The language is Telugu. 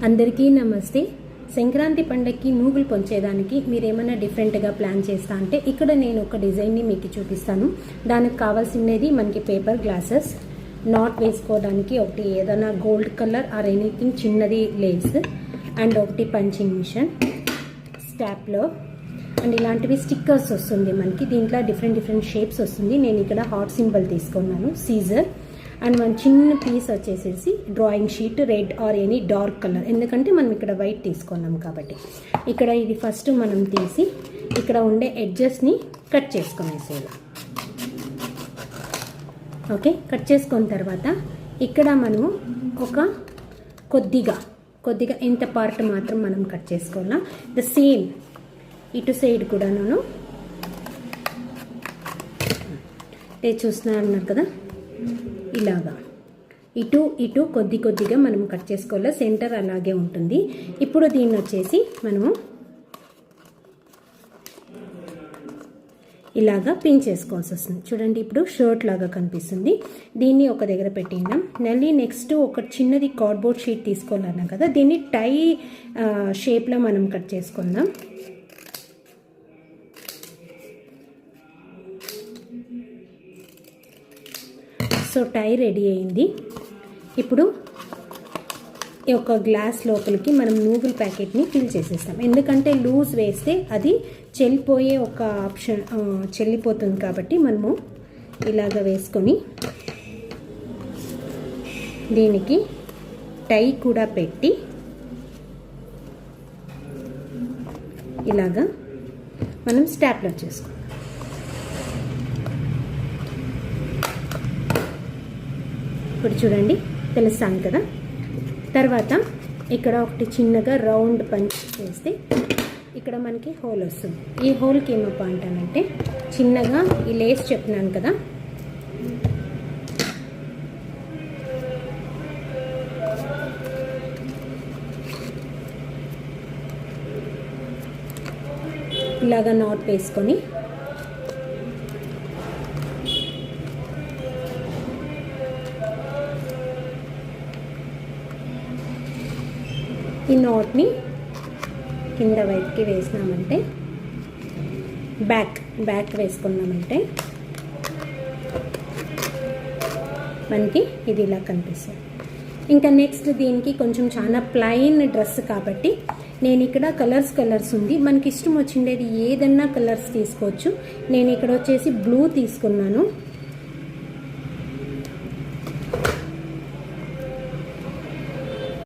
అందరికీ నమస్తే. సంక్రాంతి పండగకి నూగులు పొంచేదానికి మీరు ఏమైనా డిఫరెంట్గా ప్లాన్ చేస్తా అంటే ఇక్కడ నేను ఒక డిజైన్ని మీకు చూపిస్తాను. దానికి కావాల్సినది మనకి పేపర్ గ్లాసెస్, నాట్ వేసుకోవడానికి ఒకటి ఏదైనా గోల్డ్ కలర్ ఆర్ ఎనీథింగ్ చిన్నది లేస్ అండ్ ఒకటి పంచింగ్ మిషన్, స్టాప్లర్ అండ్ ఇలాంటివి స్టిక్కర్స్ వస్తుంది మనకి. దీంట్లో డిఫరెంట్ షేప్స్ వస్తుంది. నేను ఇక్కడ హార్ట్ సింబల్ తీసుకున్నాను, సీజర్ అండ్ మన చిన్న పీస్ వచ్చేసేసి drawing sheet, red or any dark colour, ఎందుకంటే మనం ఇక్కడ వైట్ తీసుకున్నాం కాబట్టి. ఇక్కడ ఇది ఫస్ట్ మనం తీసి ఇక్కడ ఉండే ఎడ్జెస్ని కట్ చేసుకునేసేది. ఓకే, కట్ చేసుకున్న తర్వాత ఇక్కడ మనము ఒక కొద్దిగా ఇంత పార్ట్ మాత్రం మనం కట్ చేసుకోవాలా. ద సేమ్ ఇటు సైడ్ కూడా నేను చూస్తున్నారు కదా, ఇలాగా ఇటు కొద్దిగా మనం కట్ చేసుకోవాలి. సెంటర్ అలాగే ఉంటుంది. ఇప్పుడు దీన్ని వచ్చేసి మనము ఇలాగా పిన్ చేసుకోవాల్సి వస్తుంది. చూడండి, ఇప్పుడు షర్ట్ లాగా కనిపిస్తుంది. దీన్ని ఒక దగ్గర పెట్టిందాం. మళ్ళీ నెక్స్ట్ ఒక చిన్నది కార్డ్బోర్డ్ షీట్ తీసుకోవాలన్నాం కదా, దీన్ని టై షేప్లో మనం కట్ చేసుకుందాం. సో టై రెడీ అయింది. ఇప్పుడు ఈ యొక్క గ్లాస్ లోపలికి మనం నూగుల ప్యాకెట్ని ఫిల్ చేసేస్తాం. ఎందుకంటే లూజ్ వేస్తే అది చెల్లిపోయే ఒక ఆప్షన్ చెల్లిపోతుంది కాబట్టి మనము ఇలాగ వేసుకొని దీనికి టై కూడా పెట్టి ఇలాగా మనం స్టాప్లర్ చేసుకోవాలి. ఇప్పుడు చూడండి, తెలుస్తాను కదా. తర్వాత ఇక్కడ ఒకటి చిన్నగా రౌండ్ పంచ్ చేస్తే ఇక్కడ మనకి హోల్ వస్తుంది. ఈ హోల్కి ఏమప్ప అంటానంటే చిన్నగా ఈ లేస్ చెప్పినాను కదా, ఇలాగా నాట్ వేసుకొని ఈ నాట్ని కింద వైపుకి వేసినామంటే బ్యాక్ వేసుకున్నామంటే మనకి ఇది ఇలా కనిపిస్తుంది. ఇంకా నెక్స్ట్ దీనికి కొంచెం చాలా ప్లెయిన్ డ్రెస్ కాబట్టి నేను ఇక్కడ కలర్స్ ఉంది. మనకి ఇష్టం వచ్చిండేది ఏదన్నా కలర్స్ తీసుకోవచ్చు. నేను ఇక్కడ వచ్చేసి బ్లూ తీసుకున్నాను.